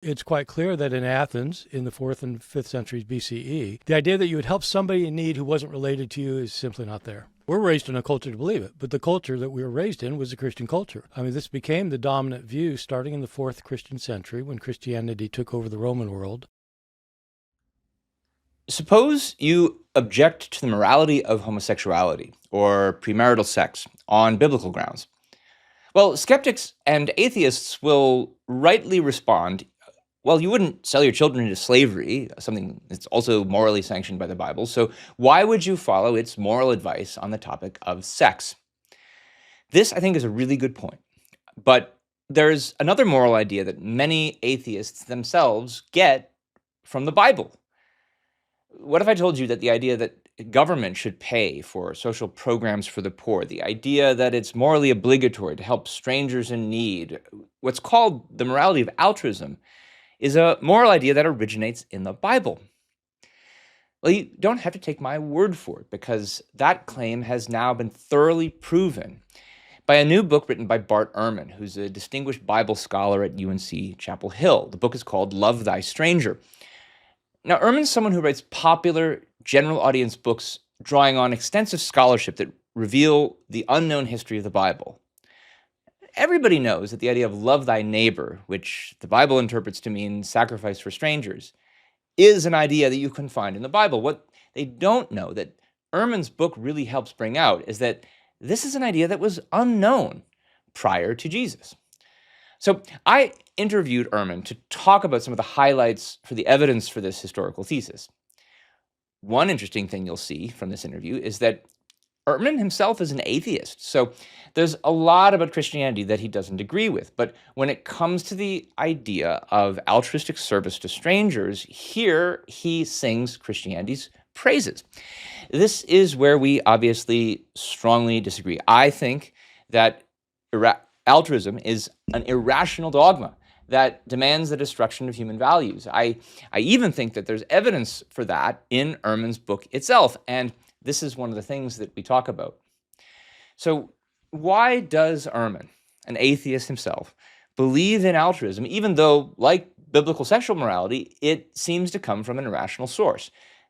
It's quite clear that in Athens, in the 4th and 5th centuries BCE, the idea that you would help somebody in need who wasn't related to you is simply not there. We're raised in a culture to believe it, but the culture that we were raised in was a Christian culture. I mean, this became the dominant view starting in the 4th Christian century when Christianity took over the Roman world. Suppose you object to the morality of homosexuality or premarital sex on biblical grounds. Well, skeptics and atheists will rightly respond, well, you wouldn't sell your children into slavery, something that's also morally sanctioned by the Bible, so why would you follow its moral advice on the topic of sex? This, I think, is a really good point. But there's another moral idea that many atheists themselves get from the Bible. What if I told you that the idea that government should pay for social programs for the poor, the idea that it's morally obligatory to help strangers in need, what's called the morality of altruism, is a moral idea that originates in the Bible? Well, you don't have to take my word for it, because that claim has now been thoroughly proven by a new book written by Bart Ehrman, who's a distinguished Bible scholar at UNC-Chapel Hill. The book is called Love Thy Stranger. Now, Ehrman's someone who writes popular, general audience books drawing on extensive scholarship that reveal the unknown history of the Bible. Everybody knows that the idea of love thy neighbor, which the Bible interprets to mean sacrifice for strangers, is an idea that you can find in the Bible. What they don't know, that Ehrman's book really helps bring out, is that this is an idea that was unknown prior to Jesus. So I interviewed Ehrman to talk about some of the highlights for the evidence for this historical thesis. One interesting thing you'll see from this interview is that Ehrman himself is an atheist, so there's a lot about Christianity that he doesn't agree with. But when it comes to the idea of altruistic service to strangers, here he sings Christianity's praises. This is where we obviously strongly disagree. I think that altruism is an irrational dogma that demands the destruction of human values. I even think that there's evidence for that in Ehrman's book itself, and this is one of the things that we talk about. So why does Ehrman, an atheist himself, believe in altruism, even though, like biblical sexual morality, it seems to come from an irrational source?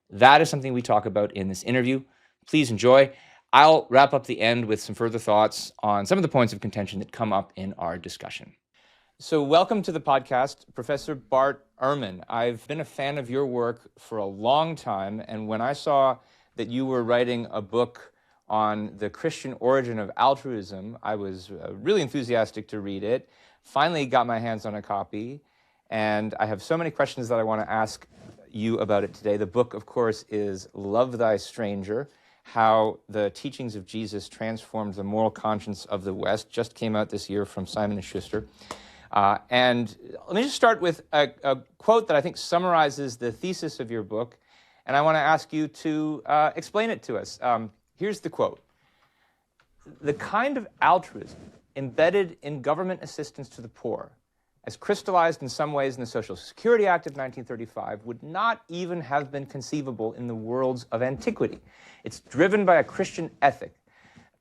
That is something we talk about in this interview. Please enjoy. I'll wrap up the end with some further thoughts on some of the points of contention that come up in our discussion. So welcome to the podcast, Professor Bart Ehrman. I've been a fan of your work for a long time, and when I saw that you were writing a book on the Christian origin of altruism, I was really enthusiastic to read it. Finally got my hands on a copy, and I have so many questions that I want to ask you about it today. The book, of course, is Love Thy Stranger: How the Teachings of Jesus Transformed the Moral Conscience of the West. Just came out this year from Simon & Schuster. And let me just start with a quote that I think summarizes the thesis of your book, and I want to ask you to explain it to us. Here's the quote. The kind of altruism embedded in government assistance to the poor, as crystallized in some ways in the Social Security Act of 1935, would not even have been conceivable in the worlds of antiquity. It's driven by a Christian ethic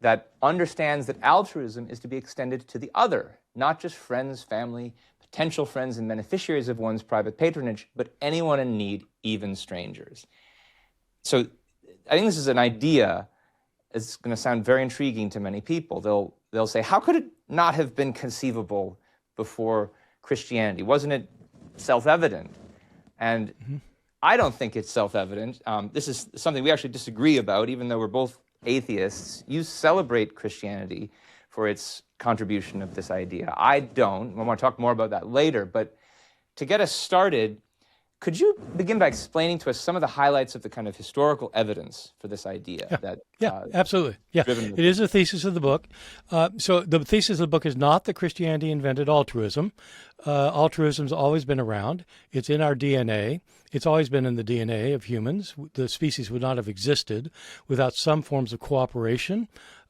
that understands that altruism is to be extended to the other, not just friends, family, potential friends, and beneficiaries of one's private patronage, but anyone in need, even strangers. So I think this is an idea. It's going to sound very intriguing to many people. They'll say, how could it not have been conceivable before Christianity? Wasn't it self-evident? And I don't think it's self-evident. This is something we actually disagree about, even though we're both atheists. You celebrate Christianity for its contribution of this idea. I don't. I want to talk more about that later. But to get us started, could you begin by explaining to us some of the highlights of the kind of historical evidence for this idea? Absolutely. Yeah, it is a thesis of the book. So the thesis of the book is not that Christianity invented altruism. Altruism's always been around. It's in our DNA. It's always been in the DNA of humans. The species would not have existed without some forms of cooperation.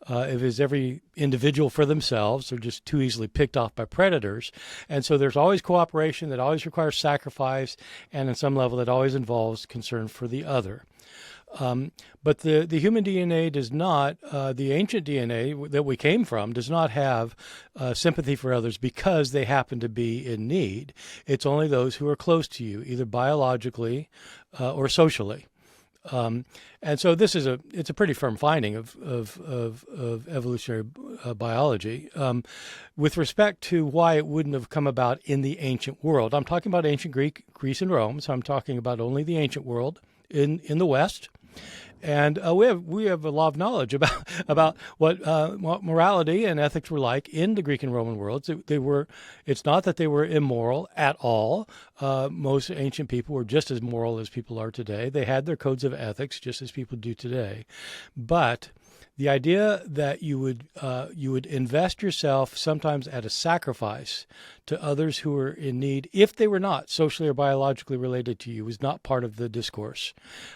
If it's every individual for themselves, they're just too easily picked off by predators. And so there's always cooperation that always requires sacrifice, and on some level that always involves concern for the other. But the human DNA does not, the ancient DNA that we came from does not have sympathy for others because they happen to be in need. It's only those who are close to you, either biologically or socially. And so it's a pretty firm finding of evolutionary biology. With respect to why it wouldn't have come about in the ancient world, I'm talking about ancient Greece and Rome, so I'm talking about only the ancient world in the West. And we have a lot of knowledge about what morality and ethics were like in the Greek and Roman worlds. It's not that they were immoral at all. Most ancient people were just as moral as people are today. They had their codes of ethics just as people do today. But the idea that you would invest yourself sometimes at a sacrifice to others who are in need, if they were not socially or biologically related to you, was not part of the discourse.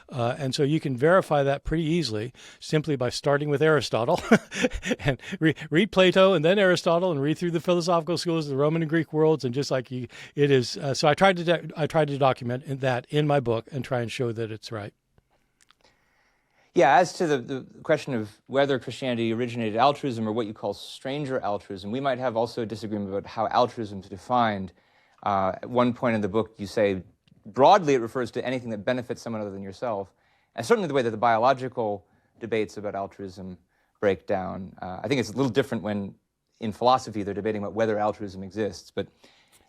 And so you can verify that pretty easily simply by starting with Aristotle and read Plato and then Aristotle and read through the philosophical schools of the Roman and Greek worlds. And just like it is, so I tried to document that in my book and try and show that it's right. Yeah, as to the question of whether Christianity originated altruism or what you call stranger altruism, we might have also a disagreement about how altruism is defined. At one point in the book, you say, broadly, it refers to anything that benefits someone other than yourself. And certainly the way that the biological debates about altruism break down. I think it's a little different when, in philosophy, they're debating about whether altruism exists. But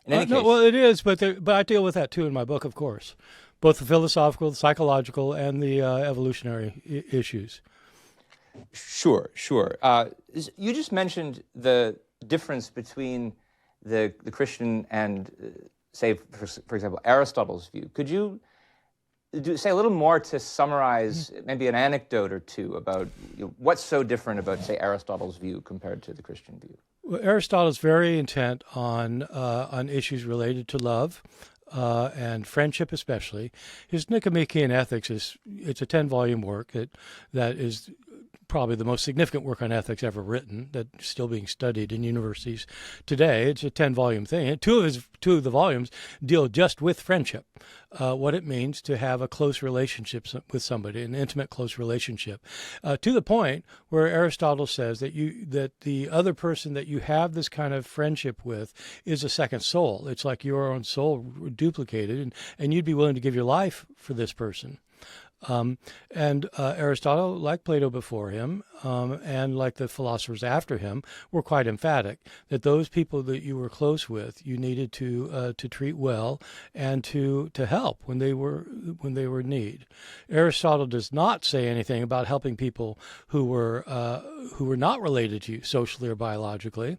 in any case... No, well, it is, but I deal with that, too, in my book, of course. Both the philosophical, the psychological, and the evolutionary issues. Sure. You just mentioned the difference between the Christian and, say, for example, Aristotle's view. Could you say a little more to summarize maybe an anecdote or two about what's so different about, say, Aristotle's view compared to the Christian view? Well, Aristotle is very intent on issues related to love. And friendship especially. His Nicomachean Ethics it's a 10-volume work that is probably the most significant work on ethics ever written, that's still being studied in universities today. It's a 10-volume thing. Two of the volumes deal just with friendship, what it means to have a close relationship with somebody, an intimate, close relationship, to the point where Aristotle says that the other person that you have this kind of friendship with is a second soul. It's like your own soul duplicated, and you'd be willing to give your life for this person. And Aristotle, like Plato before him, and like the philosophers after him, were quite emphatic that those people that you were close with, you needed to treat well and to help when they were in need. Aristotle does not say anything about helping people who were not related to you socially or biologically,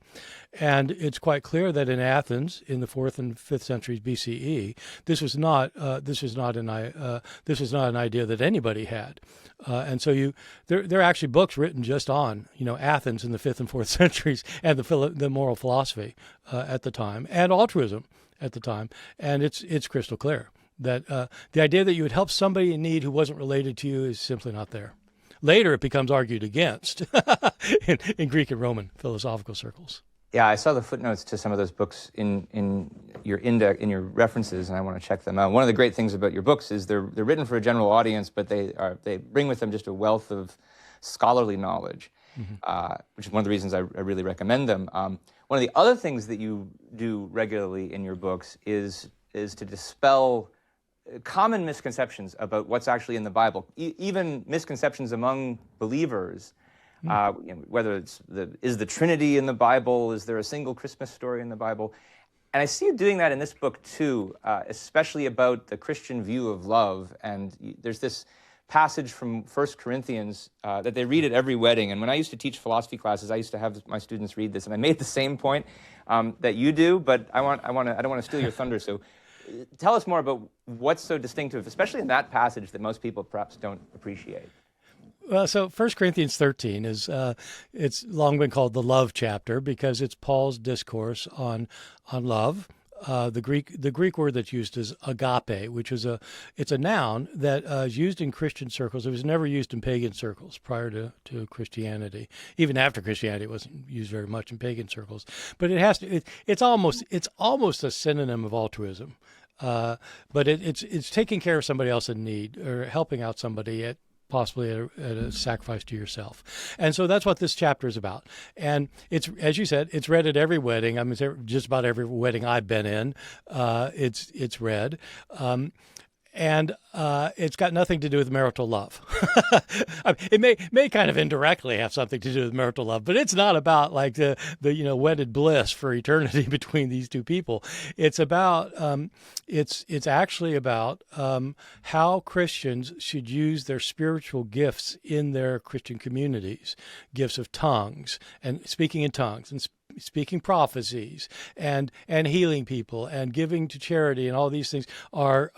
and it's quite clear that in Athens in the 4th and 5th centuries BCE, this was not an idea that anybody had, and so there are actually books written just on Athens in the 5th and 4th centuries and the moral philosophy at the time and altruism at the time, and it's crystal clear that the idea that you would help somebody in need who wasn't related to you is simply not there. Later, it becomes argued against in Greek and Roman philosophical circles. Yeah, I saw the footnotes to some of those books in your index, in your references, and I want to check them out. One of the great things about your books is they're written for a general audience, but they bring with them just a wealth of scholarly knowledge, which is one of the reasons I really recommend them. One of the other things that you do regularly in your books is to dispel common misconceptions about what's actually in the Bible, even misconceptions among believers. Whether is the Trinity in the Bible? Is there a single Christmas story in the Bible? And I see you doing that in this book too, especially about the Christian view of love. And there's this passage from 1 Corinthians that they read at every wedding. And when I used to teach philosophy classes, I used to have my students read this, and I made the same point that you do. But I don't want to steal your thunder. So tell us more about what's so distinctive, especially in that passage, that most people perhaps don't appreciate. Well, so 1 Corinthians 13 is it's long been called the love chapter because it's Paul's discourse on love. The Greek word that's used is agape, which is it's a noun that is used in Christian circles. It was never used in pagan circles prior to Christianity. Even after Christianity, it wasn't used very much in pagan circles. But it's almost a synonym of altruism. But it's taking care of somebody else in need or helping out somebody possibly at a sacrifice to yourself. And so that's what this chapter is about. And it's, as you said, it's read at every wedding. I mean, just about every wedding I've been in, it's read. And it's got nothing to do with marital love. I mean, it may kind of indirectly have something to do with marital love, but it's not about like the wedded bliss for eternity between these two people. It's about it's actually about how Christians should use their spiritual gifts in their Christian communities, gifts of tongues and speaking in tongues and speaking prophecies and healing people and giving to charity, and all these things are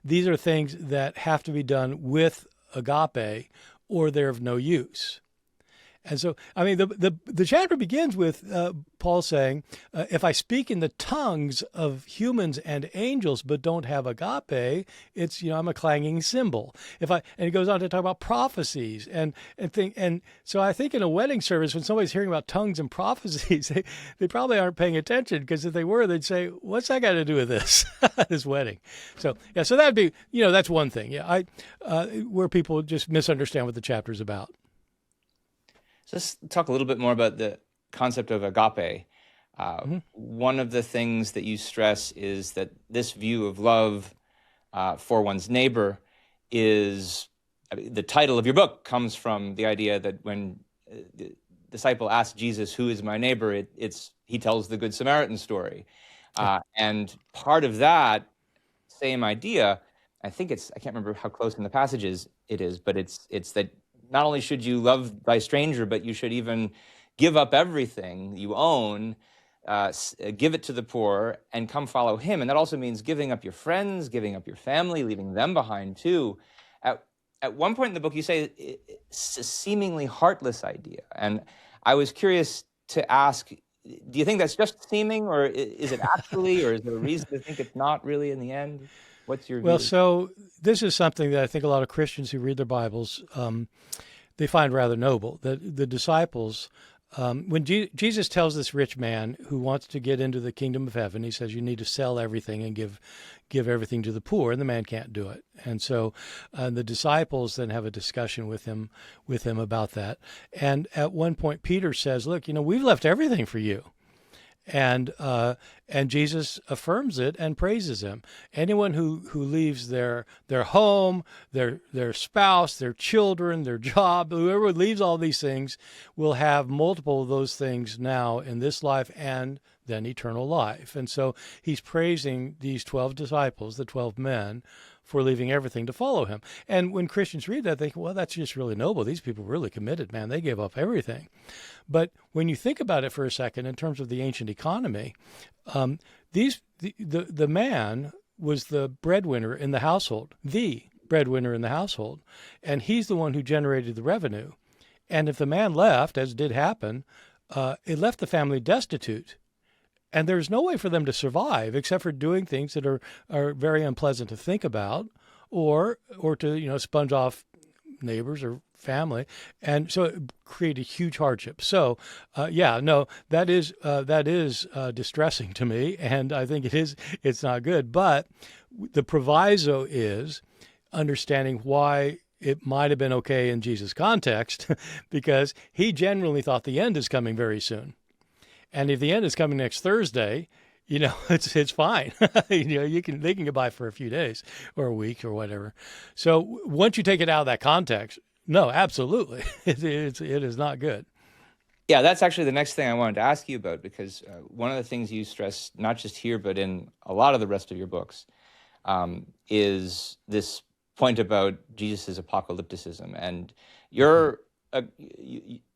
these are things that have to be done with agape, or they're of no use. And so, I mean, the chapter begins with Paul saying, if I speak in the tongues of humans and angels but don't have agape, it's, I'm a clanging cymbal. And he goes on to talk about prophecies and so I think in a wedding service, when somebody's hearing about tongues and prophecies, they probably aren't paying attention, because if they were, they'd say, what's that got to do with this, this wedding? So, yeah, so that'd be, that's one thing. Yeah, where people just misunderstand what the chapter's about. So let's talk a little bit more about the concept of agape. One of the things that you stress is that this view of love for one's neighbor is, the title of your book comes from the idea that when the disciple asks Jesus, who is my neighbor, he tells the Good Samaritan story. And part of that same idea, I can't remember how close in the passages it is, but it's that not only should you love thy stranger, but you should even give up everything you own, give it to the poor, and come follow him. And that also means giving up your friends, giving up your family, leaving them behind too. At one point in the book, you say it's a seemingly heartless idea. And I was curious to ask, do you think that's just seeming, or is it actually, or is there a reason to think it's not really in the end? What's your view? Well, so this is something that I think a lot of Christians who read their Bibles, they find rather noble. That the disciples, when Jesus tells this rich man who wants to get into the kingdom of heaven, he says you need to sell everything and give everything to the poor, and the man can't do it. And so the disciples then have a discussion with him about that. And at one point, Peter says, "Look, we've left everything for you." And Jesus affirms it and praises him. Anyone who leaves their home, their spouse, their children, their job, whoever leaves all these things will have multiple of those things now in this life and then eternal life. And so he's praising these 12 disciples, the 12 men, for leaving everything to follow him. And when Christians read that, they think, well, that's just really noble. These people really committed, man. They gave up everything. But when you think about it for a second in terms of the ancient economy, the man was the breadwinner in the household, and he's the one who generated the revenue. And if the man left, as did happen, it left the family destitute. And there's no way for them to survive except for doing things that are very unpleasant to think about, or to sponge off neighbors or family, and so it created huge hardship. So, that is distressing to me, and I think it's not good. But the proviso is understanding why it might have been okay in Jesus' context, because he genuinely thought the end is coming very soon. And if the end is coming next Thursday, it's fine. They can get by for a few days or a week or whatever. So once you take it out of that context, no, absolutely, it is not good. Yeah, that's actually the next thing I wanted to ask you about, because one of the things you stress, not just here but in a lot of the rest of your books, is this point about Jesus's apocalypticism. And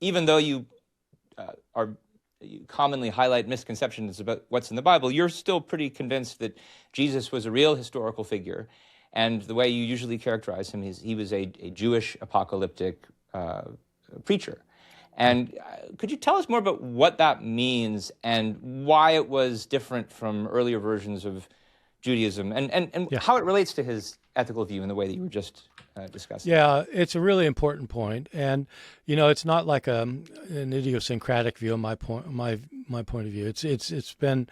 even though you commonly highlight misconceptions about what's in the Bible, you're still pretty convinced that Jesus was a real historical figure. And the way you usually characterize him is he was a Jewish apocalyptic preacher. And could you tell us more about what that means and why it was different from earlier versions of Judaism, and how it relates to his ethical view in the way that you were just discussing. Yeah, it's a really important point, and it's not like an idiosyncratic view. My point of view. It's been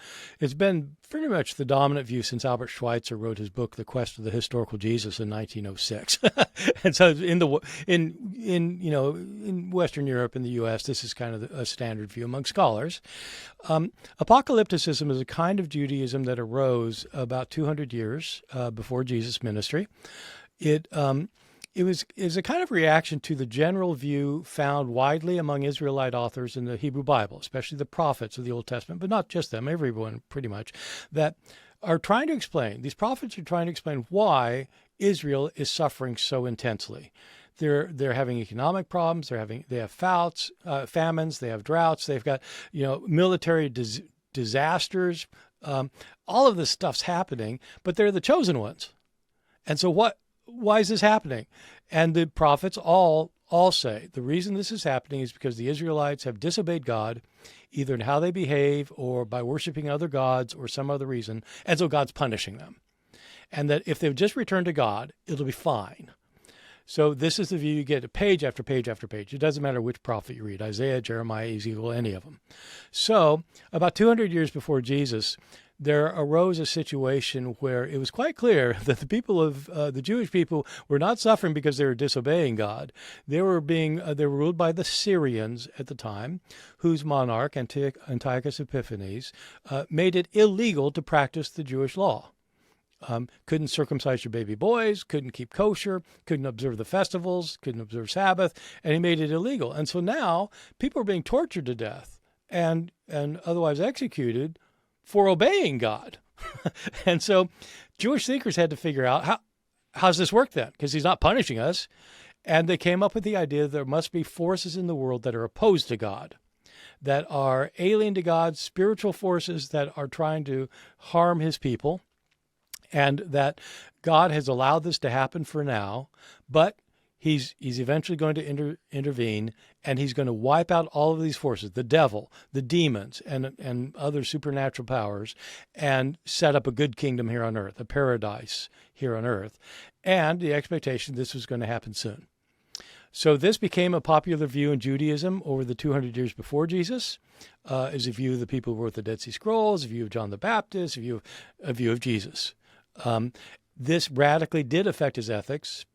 pretty much the dominant view since Albert Schweitzer wrote his book, The Quest of the Historical Jesus, in 1906. And so in Western Europe, in the U.S., this is kind of a standard view among scholars. Apocalypticism is a kind of Judaism that arose about 200 years before Jesus' ministry. It is a kind of reaction to the general view found widely among Israelite authors in the Hebrew Bible, especially the prophets of the Old Testament, but not just them, everyone pretty much, that are trying to explain, these prophets are trying to explain why Israel is suffering so intensely. They're having economic problems, they have famines, they have droughts, they've got military disasters, all of this stuff's happening, but they're the chosen ones. And so why is this happening? And the prophets all say the reason this is happening is because the Israelites have disobeyed God, either in how they behave or by worshiping other gods or some other reason, and so God's punishing them. And that if they've just returned to God, it'll be fine. So this is the view you get page after page after page. It doesn't matter which prophet you read, Isaiah, Jeremiah, Ezekiel, any of them. So about 200 years before Jesus, there arose a situation where it was quite clear that the Jewish people were not suffering because they were disobeying God. They were ruled by the Syrians at the time, whose monarch, Antiochus Epiphanes, made it illegal to practice the Jewish law. Couldn't circumcise your baby boys, couldn't keep kosher, couldn't observe the festivals, couldn't observe Sabbath, and he made it illegal. And so now people are being tortured to death and otherwise executed for obeying God. And so Jewish thinkers had to figure out how's this work then? Because he's not punishing us. And they came up with the idea that there must be forces in the world that are opposed to God, that are alien to God, spiritual forces that are trying to harm his people, and that God has allowed this to happen for now, but he's eventually going to intervene, and he's going to wipe out all of these forces, the devil, the demons, and other supernatural powers, and set up a good kingdom here on earth, a paradise here on earth. And the expectation this was going to happen soon. So this became a popular view in Judaism over the 200 years before Jesus, as a view of the people who wrote the Dead Sea Scrolls, a view of John the Baptist, a view of Jesus. This radically did affect his ethics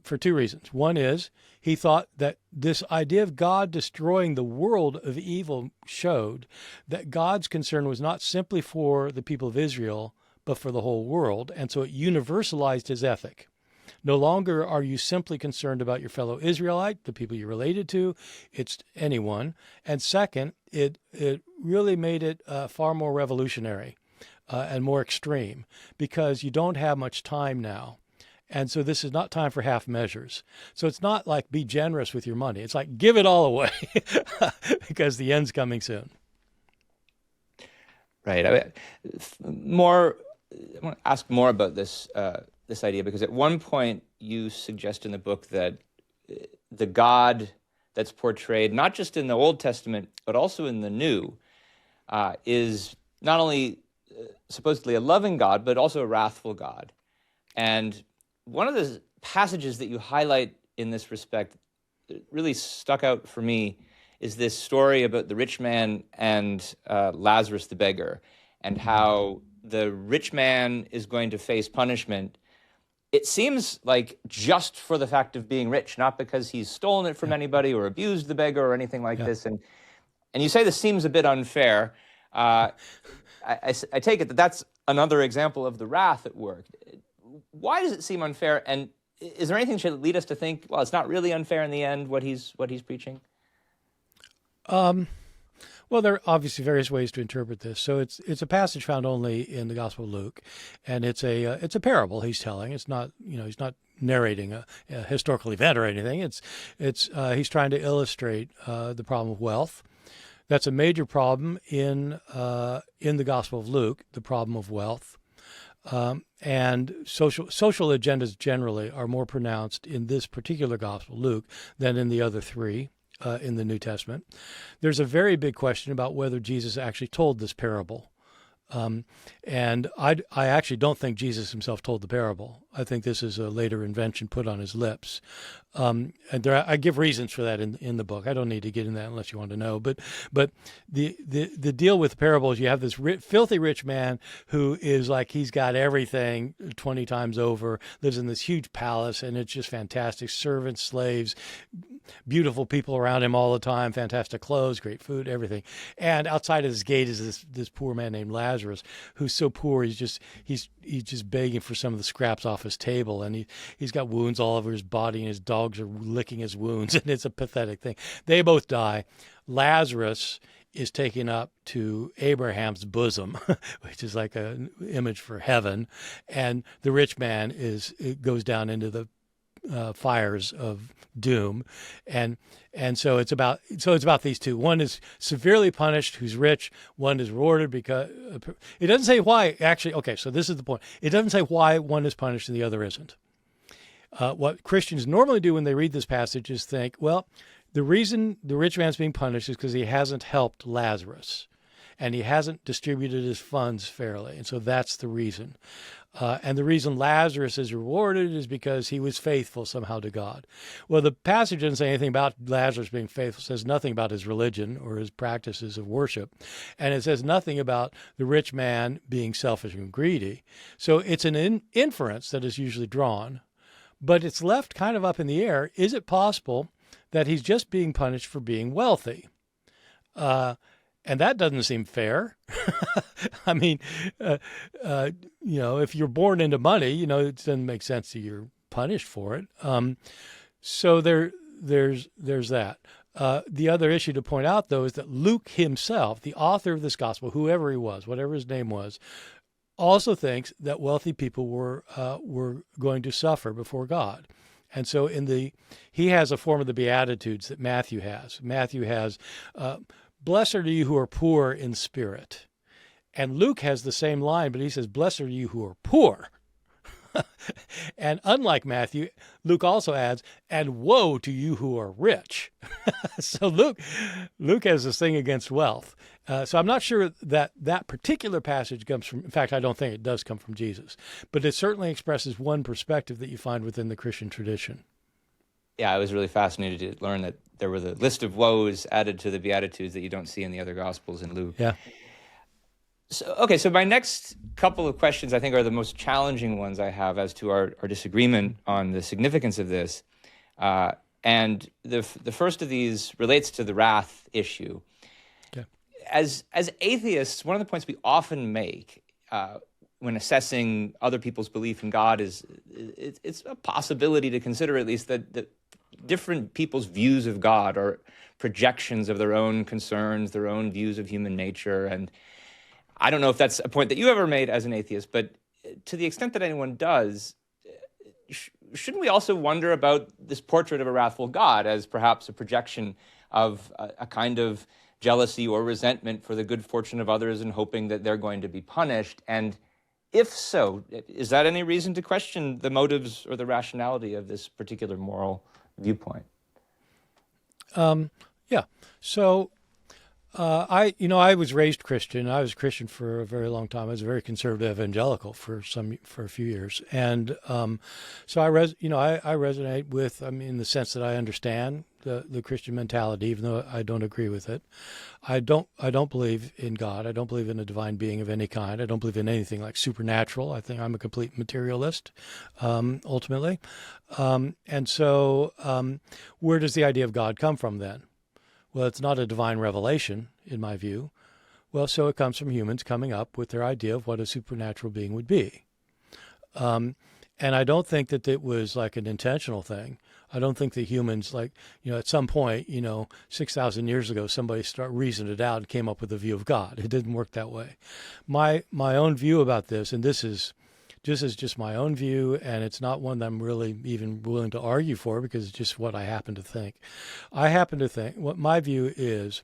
for two reasons. One is he thought that this idea of God destroying the world of evil showed that God's concern was not simply for the people of Israel, but for the whole world. And so it universalized his ethic. No longer are you simply concerned about your fellow Israelite, the people you're related to, it's anyone. And second, it really made it far more revolutionary and more extreme, because you don't have much time now. And so this is not time for half measures. So it's not like be generous with your money. It's like give it all away because the end's coming soon. Right. I want to ask more about this idea, because at one point you suggest in the book that the God that's portrayed not just in the Old Testament but also in the New is not only supposedly a loving God but also a wrathful God. And one of the passages that you highlight in this respect that really stuck out for me is this story about the rich man and Lazarus the beggar, and how the rich man is going to face punishment. It seems like just for the fact of being rich, not because he's stolen it from anybody or abused the beggar or anything like this. And you say this seems a bit unfair. I take it that that's another example of the wrath at work. Why does it seem unfair? And is there anything that should lead us to think, well, it's not really unfair in the end, what he's preaching? Well, there are obviously various ways to interpret this. So it's a passage found only in the Gospel of Luke, and it's a parable he's telling. It's not, he's not narrating a historical event or anything. He's trying to illustrate the problem of wealth. That's a major problem in the Gospel of Luke, the problem of wealth. And social agendas generally are more pronounced in this particular Gospel, Luke, than in the other three in the New Testament. There's a very big question about whether Jesus actually told this parable. And I actually don't think Jesus himself told the parable. I think this is a later invention put on his lips. And I give reasons for that in the book. I don't need to get in that unless you want to know. But the deal with parables, you have this filthy rich man who is like he's got everything 20 times over, lives in this huge palace, and it's just fantastic. Servants, slaves, beautiful people around him all the time, fantastic clothes, great food, everything. And outside of his gate is this poor man named Lazarus, who's so poor he's just begging for some of the scraps off his table, and he's got wounds all over his body, and his dogs are licking his wounds, and it's a pathetic thing. They both die. Lazarus is taken up to Abraham's bosom, which is like an image for heaven, and the rich man goes down into the fires of doom, and so it's about these two. One is severely punished, who's rich. One is rewarded because it doesn't say why. Actually, okay, so this is the point. It doesn't say why one is punished and the other isn't. What Christians normally do when they read this passage is think, well, the reason the rich man's being punished is because he hasn't helped Lazarus, and he hasn't distributed his funds fairly, and so that's the reason. And the reason Lazarus is rewarded is because he was faithful somehow to God. Well, the passage doesn't say anything about Lazarus being faithful. It says nothing about his religion or his practices of worship. And it says nothing about the rich man being selfish and greedy. So it's an inference that is usually drawn, but it's left kind of up in the air. Is it possible that he's just being punished for being wealthy? And that doesn't seem fair. I mean, if you're born into money, it doesn't make sense that you're punished for it. So there's that. The other issue to point out, though, is that Luke himself, the author of this gospel, whoever he was, whatever his name was, also thinks that wealthy people were going to suffer before God. And so he has a form of the Beatitudes that Matthew has. Matthew has, blessed are you who are poor in spirit. And Luke has the same line, but he says, blessed are you who are poor. And unlike Matthew, Luke also adds, and woe to you who are rich. So Luke has this thing against wealth. So I'm not sure that particular passage comes from, in fact, I don't think it does come from Jesus, but it certainly expresses one perspective that you find within the Christian tradition. Yeah, I was really fascinated to learn that there was a list of woes added to the Beatitudes that you don't see in the other Gospels in Luke. Yeah. So my next couple of questions I think are the most challenging ones I have as to our disagreement on the significance of this. And the first of these relates to the wrath issue. Okay. As atheists, one of the points we often make when assessing other people's belief in God is it's a possibility to consider at least that different people's views of God are projections of their own concerns, their own views of human nature. And I don't know if that's a point that you ever made as an atheist, but to the extent that anyone does, shouldn't we also wonder about this portrait of a wrathful God as perhaps a projection of a kind of jealousy or resentment for the good fortune of others and hoping that they're going to be punished? And if so, is that any reason to question the motives or the rationality of this particular moral viewpoint? Yeah. So I was raised Christian. I was Christian for a very long time. I was a very conservative evangelical for a few years, and so I resonate with. I mean, in the sense that I understand the Christian mentality, even though I don't agree with it. I don't believe in God. I don't believe in a divine being of any kind. I don't believe in anything like supernatural. I think I'm a complete materialist, ultimately. And so, where does the idea of God come from then? Well, it's not a divine revelation, in my view. Well, so it comes from humans coming up with their idea of what a supernatural being would be. And I don't think that it was like an intentional thing. I don't think that humans, at some point, 6,000 years ago, somebody reasoned it out and came up with a view of God. It didn't work that way. My own view about this, and this is just my own view, and it's not one that I'm really even willing to argue for because it's just what I happen to think. I happen to think, what my view is,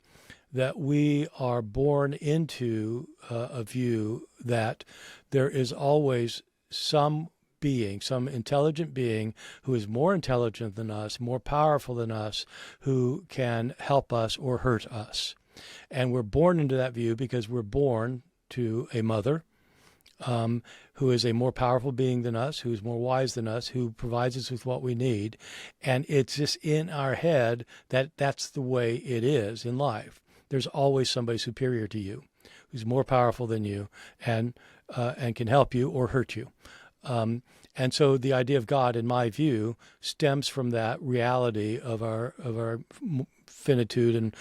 that we are born into a view that there is always some being, some intelligent being who is more intelligent than us, more powerful than us, who can help us or hurt us. And we're born into that view because we're born to a mother who is a more powerful being than us, who's more wise than us, who provides us with what we need. And it's just in our head that that's the way it is in life. There's always somebody superior to you who's more powerful than you and can help you or hurt you. And so the idea of God, in my view, stems from that reality of our finitude and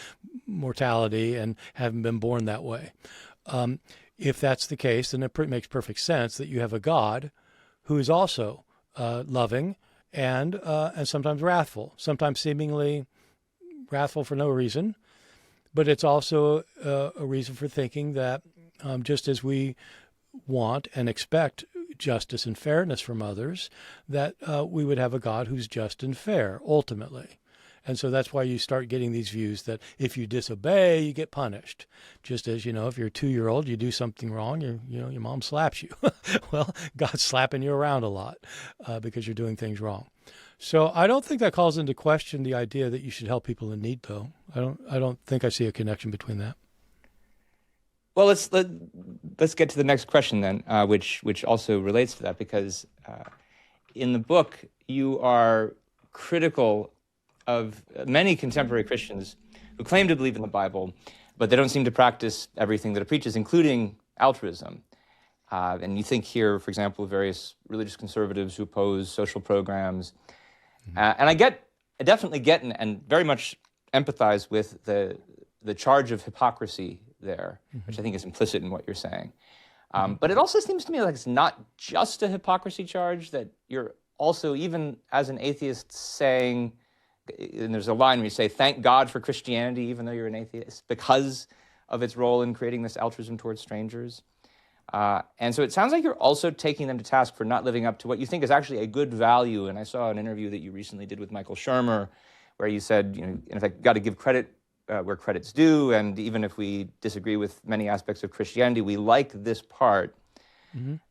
mortality and having been born that way. If that's the case, then it makes perfect sense that you have a God who is also loving and sometimes wrathful, sometimes seemingly wrathful for no reason. But it's also a reason for thinking that just as we want and expect justice and fairness from others, that we would have a God who's just and fair, ultimately. And so that's why you start getting these views that if you disobey, you get punished. Just as, if you're a 2-year-old, you do something wrong, your mom slaps you. Well, God's slapping you around a lot because you're doing things wrong. So I don't think that calls into question the idea that you should help people in need, though. I don't think I see a connection between that. Well, let's get to the next question then, which also relates to that, because in the book you are critical of many contemporary Christians who claim to believe in the Bible, but they don't seem to practice everything that it preaches, including altruism. And you think here, for example, of various religious conservatives who oppose social programs. And I definitely get and very much empathize with the charge of hypocrisy there, which I think is implicit in what you're saying. But it also seems to me like it's not just a hypocrisy charge, that you're also, even as an atheist, saying, and there's a line where you say, thank God for Christianity, even though you're an atheist, because of its role in creating this altruism towards strangers. And so it sounds like you're also taking them to task for not living up to what you think is actually a good value. And I saw an interview that you recently did with Michael Shermer, where you said, in fact, got to give credit where credit's due, and even if we disagree with many aspects of Christianity, we like this part.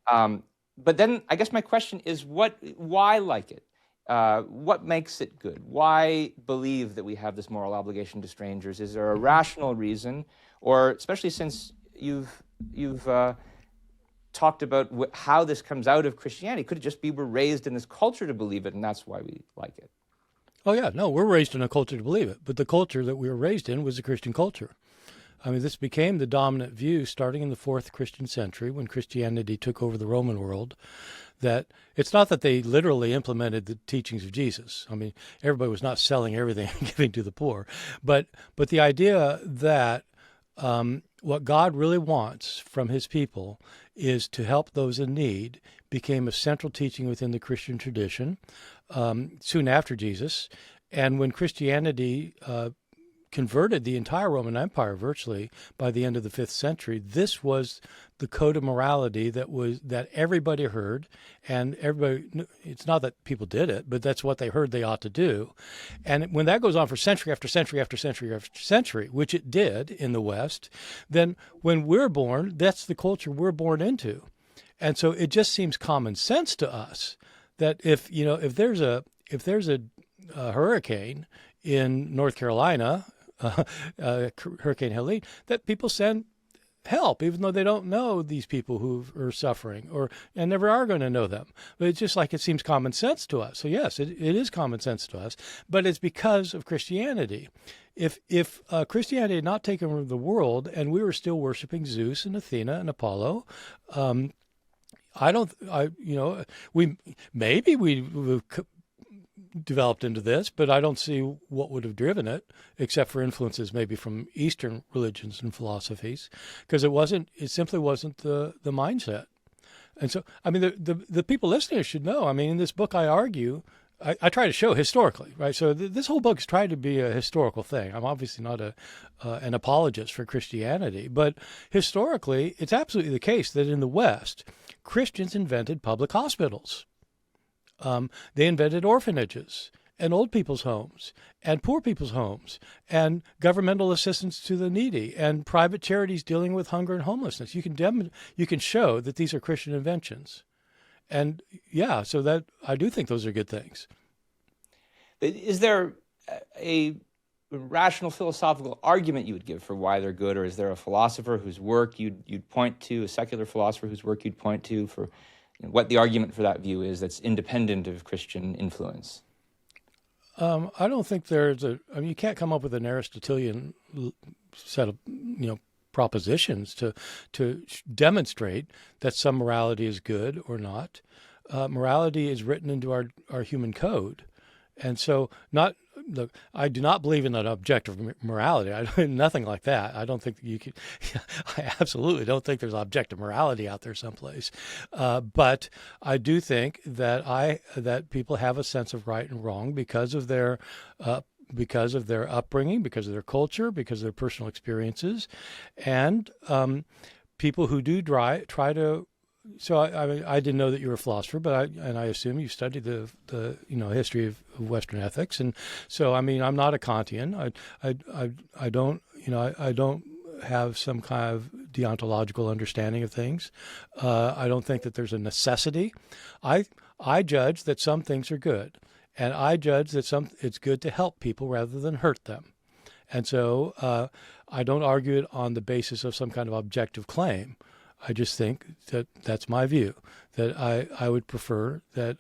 But then I guess my question is, why like it? What makes it good? Why believe that we have this moral obligation to strangers? Is there a rational reason, or especially since you've talked about how this comes out of Christianity, could it just be we're raised in this culture to believe it, and that's why we like it? Oh, yeah. No, we're raised in a culture to believe it. But the culture that we were raised in was the Christian culture. I mean, this became the dominant view starting in the 4th Christian century when Christianity took over the Roman world, that it's not that they literally implemented the teachings of Jesus. I mean, everybody was not selling everything and giving to the poor. But the idea that what God really wants from his people is to help those in need became a central teaching within the Christian tradition soon after Jesus. And when Christianity converted the entire Roman Empire virtually by the end of the 5th century, this was the code of morality that everybody heard, and everybody, it's not that people did it, but that's what they heard they ought to do. And when that goes on for century after century after century after century, which it did in the West, then when we're born, that's the culture we're born into. And so it just seems common sense to us that if there's a hurricane in North Carolina, Hurricane Helene, that people send help, even though they don't know these people who are suffering and never are going to know them. But it's just like it seems common sense to us. So yes, it is common sense to us, but it's because of Christianity. If Christianity had not taken over the world and we were still worshiping Zeus and Athena and Apollo, we developed into this, but I don't see what would have driven it, except for influences maybe from Eastern religions and philosophies, because it simply wasn't the mindset. And so, I mean, the people listening should know. I mean, in this book, I argue, I try to show historically, right? So this whole book is trying to be a historical thing. I'm obviously not an apologist for Christianity, but historically, it's absolutely the case that in the West, Christians invented public hospitals. They invented orphanages and old people's homes and poor people's homes and governmental assistance to the needy and private charities dealing with hunger and homelessness. You can show that these are Christian inventions. And yeah, so that I do think those are good things. Is there a rational philosophical argument you would give for why they're good, or is there a philosopher whose work you'd point to, a secular philosopher whose work you'd point to for what the argument for that view is that's independent of Christian influence? I don't think there's you can't come up with an Aristotelian set of, propositions to demonstrate that some morality is good or not. Morality is written into our human code. And so I do not believe in an objective morality. Nothing like that. I don't think you could, I absolutely don't think there's objective morality out there someplace. But I do think that people have a sense of right and wrong because of their upbringing, because of their culture, because of their personal experiences. And people who do try to. So I didn't know that you were a philosopher, but I assume you studied the history of Western ethics, and so I'm not a Kantian. I don't have some kind of deontological understanding of things. I don't think that there's a necessity. I judge that some things are good, and I judge that it's good to help people rather than hurt them, and so I don't argue it on the basis of some kind of objective claim. I just think that that's my view, that I would prefer that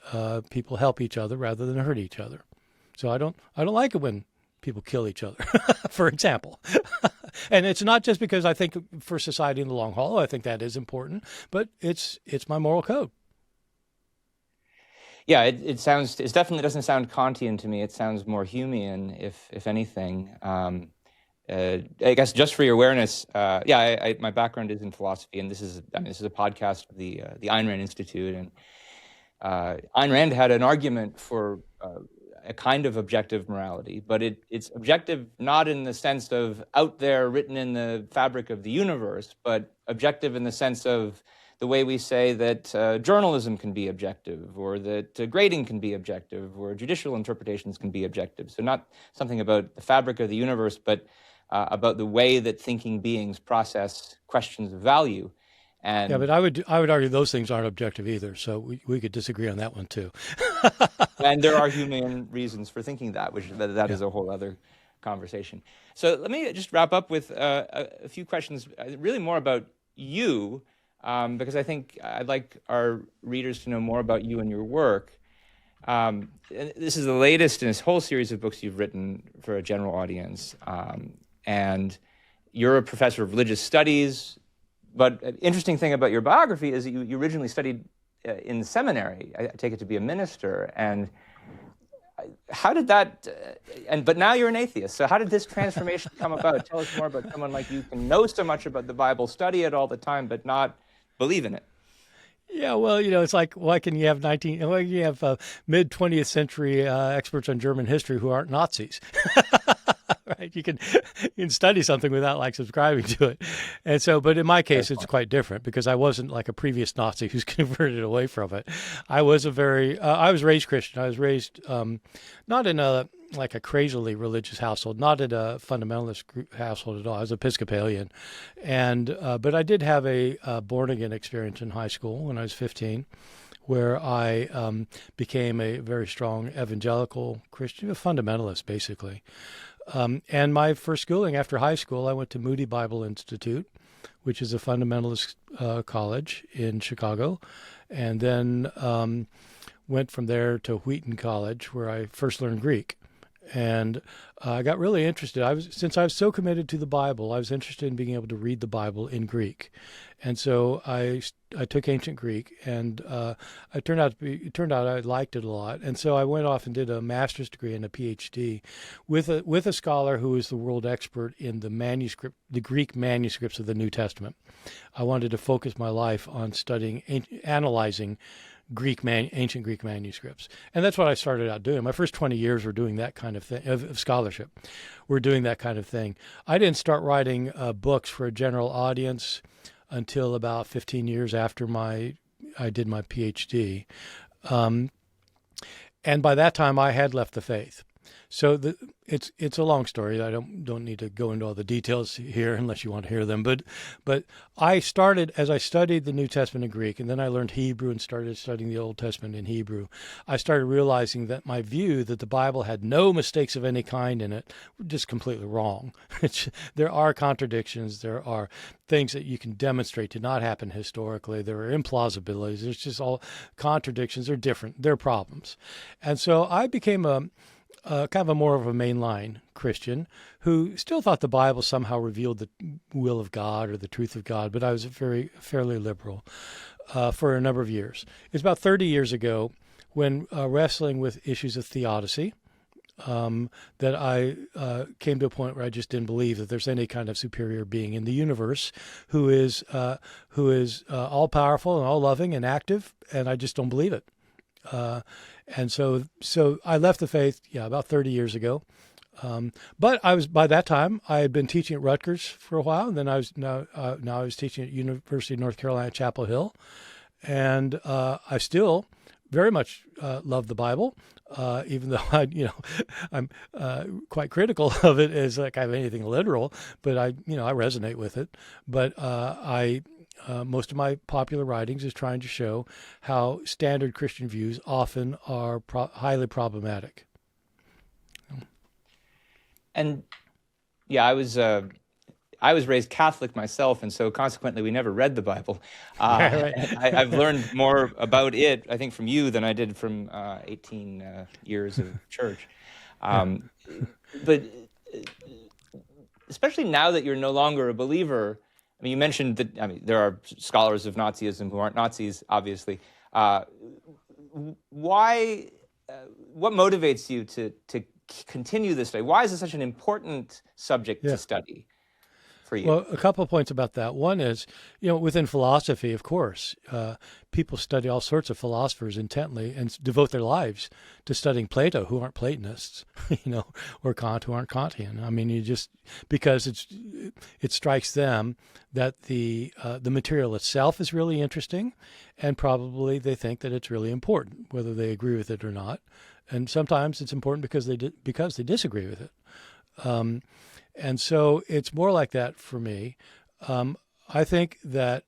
people help each other rather than hurt each other. So I don't like it when people kill each other, for example. And it's not just because I think for society in the long haul, I think that is important, but it's my moral code. Yeah, it definitely doesn't sound Kantian to me. It sounds more Humean, if anything. I guess just for your awareness, my background is in philosophy, and this is a podcast of the Ayn Rand Institute, and Ayn Rand had an argument for a kind of objective morality, but it's objective not in the sense of out there written in the fabric of the universe, but objective in the sense of the way we say that journalism can be objective, or that grading can be objective, or judicial interpretations can be objective. So not something about the fabric of the universe, but about the way that thinking beings process questions of value. And yeah, but I would argue those things aren't objective either. So we could disagree on that one too. And there are human reasons for thinking that, which that is a whole other conversation. So let me just wrap up with a few questions, really more about you, because I think I'd like our readers to know more about you and your work. And this is the latest in this whole series of books you've written for a general audience. And you're a professor of religious studies, but an interesting thing about your biography is that you originally studied in seminary. I take it to be a minister. And how did that? But now you're an atheist. So how did this transformation come about? Tell us more about someone like you can know so much about the Bible, study it all the time, but not believe in it. Yeah, well, it's like, why can you have mid 20th century experts on German history who aren't Nazis? Right? You can study something without subscribing to it. And so, but in my case, it's quite different because I wasn't like a previous Nazi who's converted away from it. I was I was raised Christian. I was raised not in a crazily religious household, not in a fundamentalist household at all. I was Episcopalian, and but I did have a born again experience in high school when I was 15, where I became a very strong evangelical Christian, a fundamentalist basically. And my first schooling after high school, I went to Moody Bible Institute, which is a fundamentalist college in Chicago, and then went from there to Wheaton College, where I first learned Greek. And I got really interested. Since I was so committed to the Bible, I was interested in being able to read the Bible in Greek. And so I took ancient Greek, and it turned out I liked it a lot. And so I went off and did a master's degree and a PhD with a scholar who is the world expert in the Greek manuscripts of the New Testament. I wanted to focus my life on analyzing ancient Greek manuscripts. And that's what I started out doing. My first 20 years were doing that kind of thing, of scholarship. We're doing that kind of thing. I didn't start writing books for a general audience until about 15 years after I did my PhD. And by that time, I had left the faith. It's a long story. I don't need to go into all the details here unless you want to hear them. But I started, as I studied the New Testament in Greek, and then I learned Hebrew and started studying the Old Testament in Hebrew. I started realizing that my view that the Bible had no mistakes of any kind in it was just completely wrong. There are contradictions. There are things that you can demonstrate did not happen historically. There are implausibilities. There's just all contradictions. They're different. They're problems. And so I became kind of a more of a mainline Christian who still thought the Bible somehow revealed the will of God or the truth of God, but I was fairly liberal for a number of years. It's about 30 years ago when wrestling with issues of theodicy that I came to a point where I just didn't believe that there's any kind of superior being in the universe who is all powerful and all loving and active, and I just don't believe it. And so I left the faith, about 30 years ago. But by that time, I had been teaching at Rutgers for a while, and then I was teaching at University of North Carolina, Chapel Hill, and I still very much love the Bible, even though I'm quite critical of it as like I have anything literal, but I resonate with it. But most of my popular writings is trying to show how standard Christian views often are highly problematic. And I was raised Catholic myself, and so consequently we never read the Bible. Right. I've learned more about it, I think, from you than I did from 18 years of church. But especially now that you're no longer a believer, I mean, you mentioned that, there are scholars of Nazism who aren't Nazis, obviously. Why? What motivates you to continue this study? Why is it such an important subject to study for you? Well, a couple of points about that. One is, within philosophy, of course, people study all sorts of philosophers intently and devote their lives to studying Plato, who aren't Platonists, or Kant, who aren't Kantian. I mean, because it strikes them that the material itself is really interesting, and probably they think that it's really important, whether they agree with it or not. And sometimes it's important because they disagree with it. And so it's more like that for me. I think without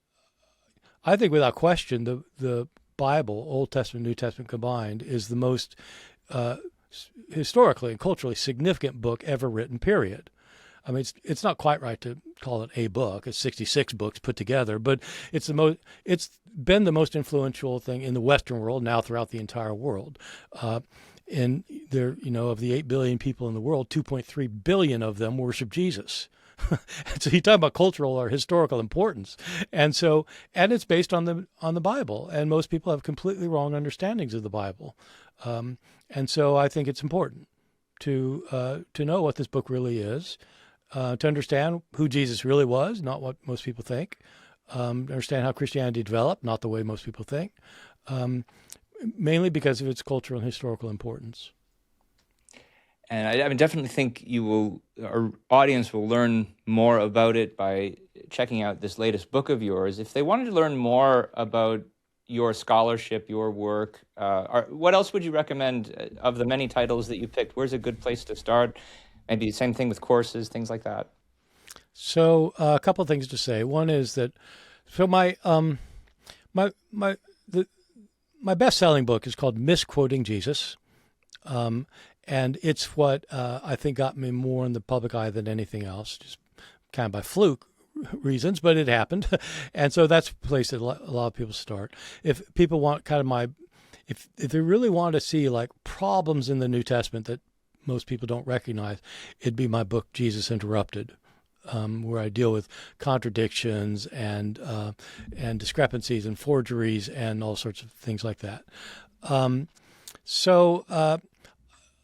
question, the Bible, Old Testament, New Testament combined, is the most historically and culturally significant book ever written, period. I mean, it's not quite right to call it a book. It's 66 books put together, but it's been the most influential thing in the Western world, now throughout the entire world. And there, of the 8 billion people in the world, 2.3 billion of them worship Jesus. So you talk about cultural or historical importance, and it's based on the Bible, and most people have completely wrong understandings of the Bible, and so I think it's important to know what this book really is, to understand who Jesus really was, not what most people think, understand how Christianity developed, not the way most people think. Mainly because of its cultural and historical importance. And I definitely think our audience will learn more about it by checking out this latest book of yours. If they wanted to learn more about your scholarship, your work, what else would you recommend of the many titles that you picked? Where's a good place to start? Maybe the same thing with courses, things like that. So a couple of things to say. One is that, my best-selling book is called Misquoting Jesus, and it's what I think got me more in the public eye than anything else, just kind of by fluke reasons, but it happened. And so that's a place that a lot of people start. If people want if they really want to see like problems in the New Testament that most people don't recognize, it'd be my book, Jesus Interrupted. Where I deal with contradictions and discrepancies and forgeries and all sorts of things like that.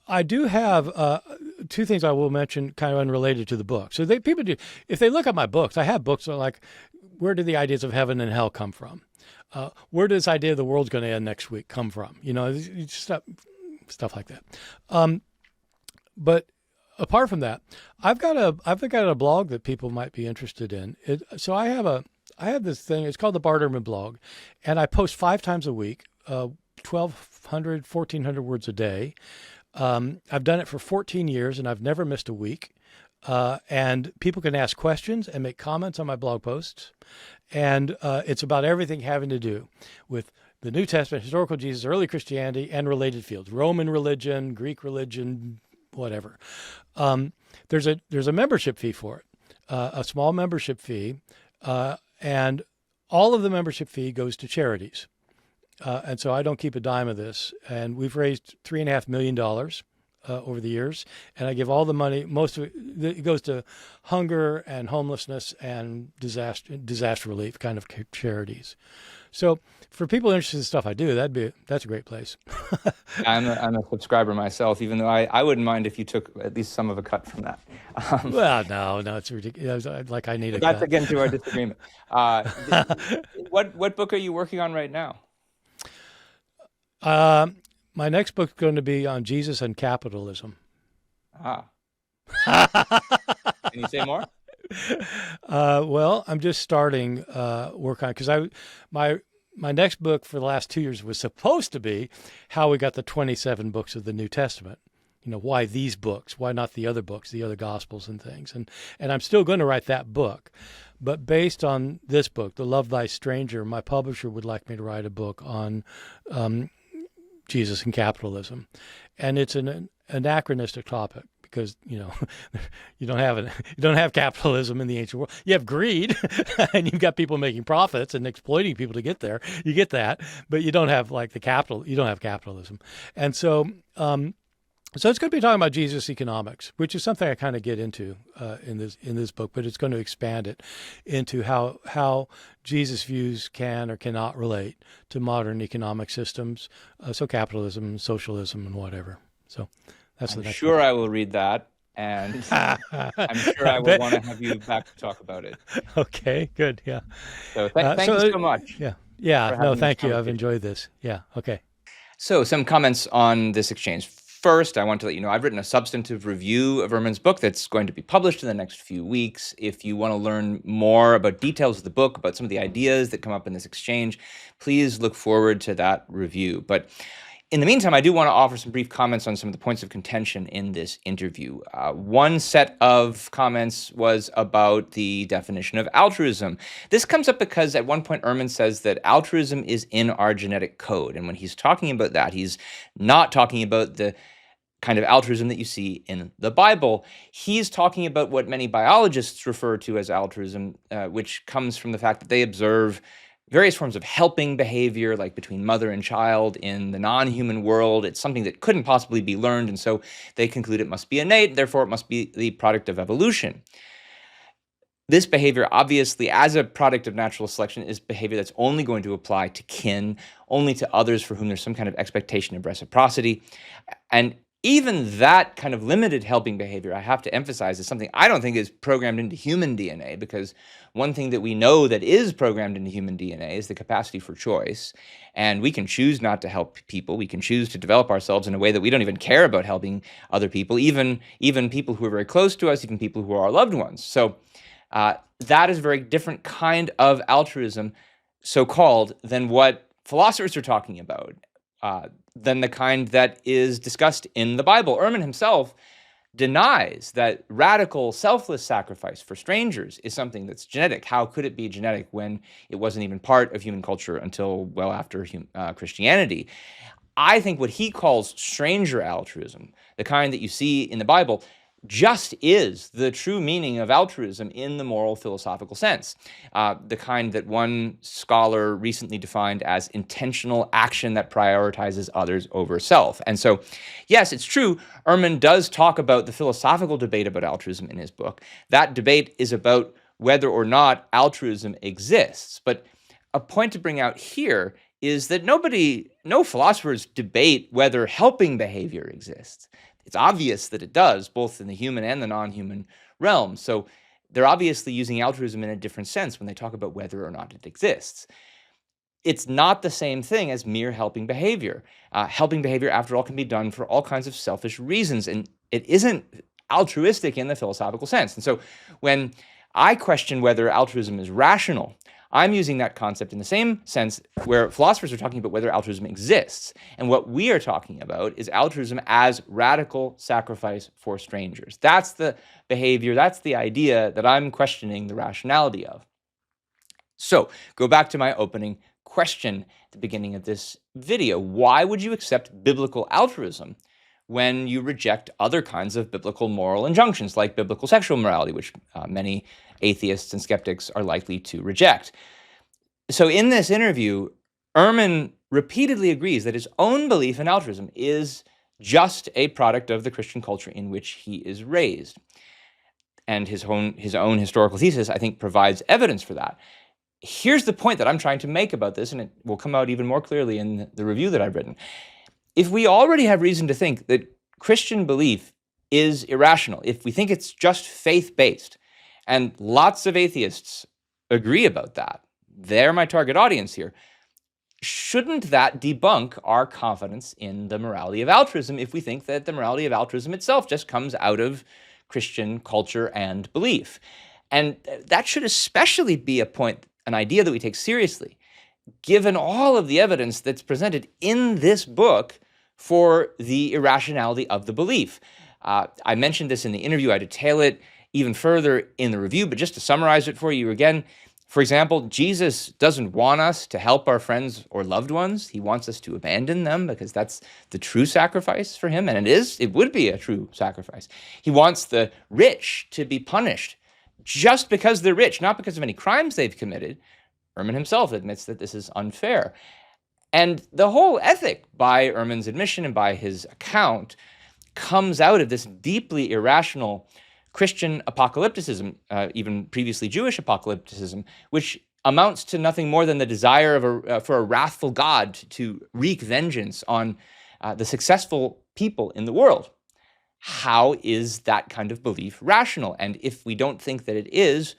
I do have two things I will mention, kind of unrelated to the book. So people do, if they look at my books, I have books that are like, where do the ideas of heaven and hell come from? Where does this idea of the world's going to end next week come from? Stuff like that. But apart from that, I've got a blog that people might be interested in. So I have this thing. It's called the Bart Ehrman blog, and I post 5 times a week, 1,200, 1,400 words a day. I've done it for 14 years, and I've never missed a week. And people can ask questions and make comments on my blog posts. And it's about everything having to do with the New Testament, historical Jesus, early Christianity, and related fields, Roman religion, Greek religion, whatever. There's a membership fee for it, a small membership fee, and all of the membership fee goes to charities. And so I don't keep a dime of this. And we've raised $3.5 million over the years, and I give all the money. Most of it goes to hunger and homelessness and disaster relief kind of charities. So for people interested in stuff I do, that's a great place. I'm a subscriber myself, even though I wouldn't mind if you took at least some of a cut from that. Well, no, it's ridiculous. Like I need a That's cut. again to our disagreement. What book are you working on right now? My next book's going to be on Jesus and capitalism. Ah. Can you say more? Well, I'm just starting work on it because my next book for the last 2 years was supposed to be how we got the 27 books of the New Testament. You know, why these books? Why not the other books, the other Gospels and things? And I'm still going to write that book. But based on this book, The Love Thy Stranger, my publisher would like me to write a book on Jesus and capitalism. And it's an anachronistic topic because, you know, you don't have capitalism in the ancient world. You have greed and you've got people making profits and exploiting people to get there. You get that, but you don't have like you don't have capitalism. And so so it's going to be talking about Jesus economics, which is something I kind of get into in this book, but it's going to expand it into how Jesus' views can or cannot relate to modern economic systems, so capitalism, socialism, and whatever. So that's the next. I will read that, and I'm sure I will want to have you back to talk about it. Okay, good, yeah. So thank you so much. Yeah. No, thank you. I've enjoyed this. Yeah. Okay. So some comments on this exchange. First, I want to let you know I've written a substantive review of Ehrman's book that's going to be published in the next few weeks. If you want to learn more about details of the book, about some of the ideas that come up in this exchange, please look forward to that review. But in the meantime, I do want to offer some brief comments on some of the points of contention in this interview. One set of comments was about the definition of altruism. This comes up because at one point Ehrman says that altruism is in our genetic code. And when he's talking about that, he's not talking about the kind of altruism that you see in the Bible. He's talking about what many biologists refer to as altruism, which comes from the fact that they observe various forms of helping behavior, like between mother and child in the non-human world. It's something that couldn't possibly be learned, and so they conclude it must be innate, therefore it must be the product of evolution. This behavior, obviously, as a product of natural selection, is behavior that's only going to apply to kin, only to others for whom there's some kind of expectation of reciprocity. And even that kind of limited helping behavior, I have to emphasize, is something I don't think is programmed into human DNA, because one thing that we know that is programmed into human DNA is the capacity for choice. And we can choose not to help people. We can choose to develop ourselves in a way that we don't even care about helping other people, even people who are very close to us, even people who are our loved ones. So that is a very different kind of altruism, so-called, than what philosophers are talking about. Than the kind that is discussed in the Bible. Ehrman himself denies that radical, selfless sacrifice for strangers is something that's genetic. How could it be genetic when it wasn't even part of human culture until well after Christianity? I think what he calls stranger altruism, the kind that you see in the Bible, just is the true meaning of altruism in the moral philosophical sense, the kind that one scholar recently defined as intentional action that prioritizes others over self. And so, yes, it's true, Ehrman does talk about the philosophical debate about altruism in his book. That debate is about whether or not altruism exists. But a point to bring out here is that no philosophers debate whether helping behavior exists. It's obvious that it does, both in the human and the non-human realm. So they're obviously using altruism in a different sense when they talk about whether or not it exists. It's not the same thing as mere helping behavior. Helping behavior, after all, can be done for all kinds of selfish reasons, and it isn't altruistic in the philosophical sense. And so when I question whether altruism is rational, I'm using that concept in the same sense where philosophers are talking about whether altruism exists. And what we are talking about is altruism as radical sacrifice for strangers. That's the behavior, that's the idea that I'm questioning the rationality of. So, go back to my opening question at the beginning of this video. Why would you accept biblical altruism when you reject other kinds of biblical moral injunctions, like biblical sexual morality, which many atheists and skeptics are likely to reject? So in this interview, Ehrman repeatedly agrees that his own belief in altruism is just a product of the Christian culture in which he is raised. And his own historical thesis, I think, provides evidence for that. Here's the point that I'm trying to make about this, and it will come out even more clearly in the review that I've written. If we already have reason to think that Christian belief is irrational, if we think it's just faith-based, and lots of atheists agree about that, they're my target audience here, shouldn't that debunk our confidence in the morality of altruism if we think that the morality of altruism itself just comes out of Christian culture and belief? And that should especially be an idea that we take seriously, given all of the evidence that's presented in this book for the irrationality of the belief. I mentioned this in the interview. I detail it even further in the review, but just to summarize it for you again, for example, Jesus doesn't want us to help our friends or loved ones. He wants us to abandon them because that's the true sacrifice for him, and it would be a true sacrifice. He wants the rich to be punished just because they're rich, not because of any crimes they've committed. Ehrman himself admits that this is unfair. And the whole ethic, by Ehrman's admission and by his account, comes out of this deeply irrational Christian apocalypticism, even previously Jewish apocalypticism, which amounts to nothing more than the desire for a wrathful God to wreak vengeance on the successful people in the world. How is that kind of belief rational? And if we don't think that it is,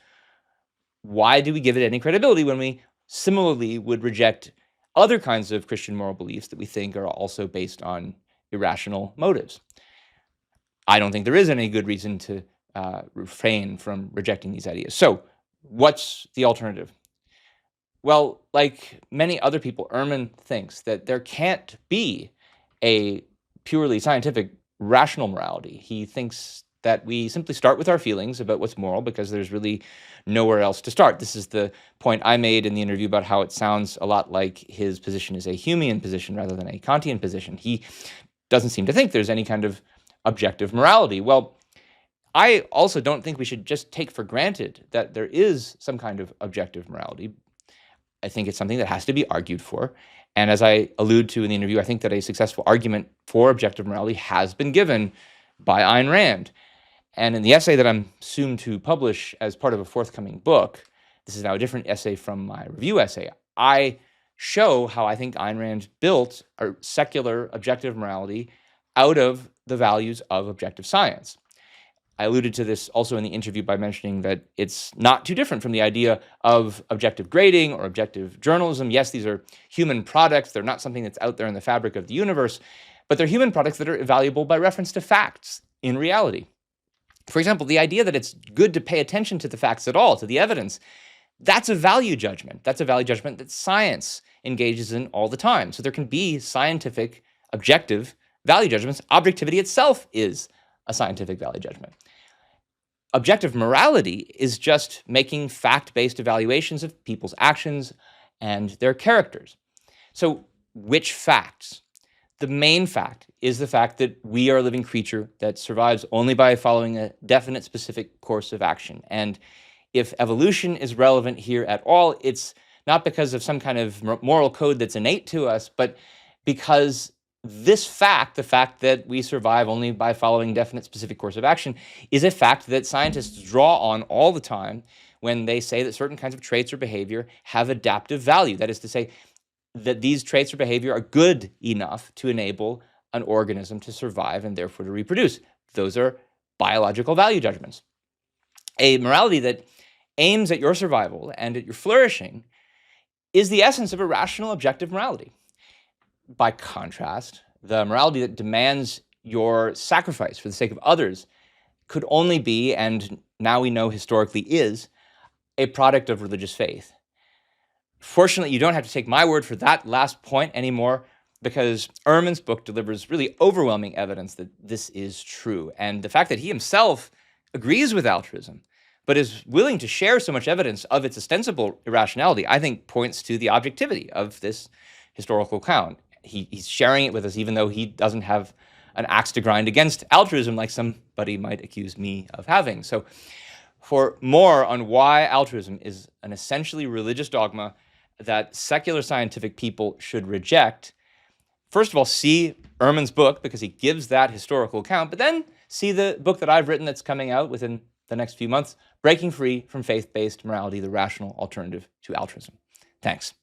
why do we give it any credibility when we similarly would reject other kinds of Christian moral beliefs that we think are also based on irrational motives? I don't think there is any good reason to refrain from rejecting these ideas. So what's the alternative? Well, like many other people, Ehrman thinks that there can't be a purely scientific rational morality. He thinks that we simply start with our feelings about what's moral because there's really nowhere else to start. This is the point I made in the interview about how it sounds a lot like his position is a Humean position rather than a Kantian position. He doesn't seem to think there's any kind of objective morality. Well, I also don't think we should just take for granted that there is some kind of objective morality. I think it's something that has to be argued for. And as I allude to in the interview, I think that a successful argument for objective morality has been given by Ayn Rand. And in the essay that I'm soon to publish as part of a forthcoming book, this is now a different essay from my review essay, I show how I think Ayn Rand built a secular objective morality out of the values of objective science. I alluded to this also in the interview by mentioning that it's not too different from the idea of objective grading or objective journalism. Yes, these are human products. They're not something that's out there in the fabric of the universe, but they're human products that are valuable by reference to facts in reality. For example, the idea that it's good to pay attention to the facts at all, to the evidence, that's a value judgment. That's a value judgment that science engages in all the time. So there can be scientific, objective value judgments. Objectivity itself is a scientific value judgment. Objective morality is just making fact-based evaluations of people's actions and their characters. So which facts? The main fact is the fact that we are a living creature that survives only by following a definite specific course of action. And if evolution is relevant here at all, it's not because of some kind of moral code that's innate to us, but because this fact, the fact that we survive only by following definite specific course of action, is a fact that scientists draw on all the time when they say that certain kinds of traits or behavior have adaptive value. That is to say, that these traits or behavior are good enough to enable an organism to survive and therefore to reproduce. Those are biological value judgments. A morality that aims at your survival and at your flourishing is the essence of a rational objective morality. By contrast, the morality that demands your sacrifice for the sake of others could only be, and now we know historically is, a product of religious faith. Fortunately, you don't have to take my word for that last point anymore, because Ehrman's book delivers really overwhelming evidence that this is true. And the fact that he himself agrees with altruism, but is willing to share so much evidence of its ostensible irrationality, I think points to the objectivity of this historical account. He's sharing it with us even though he doesn't have an axe to grind against altruism like somebody might accuse me of having. So for more on why altruism is an essentially religious dogma that secular scientific people should reject, first of all, see Ehrman's book, because he gives that historical account, but then see the book that I've written that's coming out within the next few months, Breaking Free from Faith-Based Morality, the Rational Alternative to Altruism. Thanks.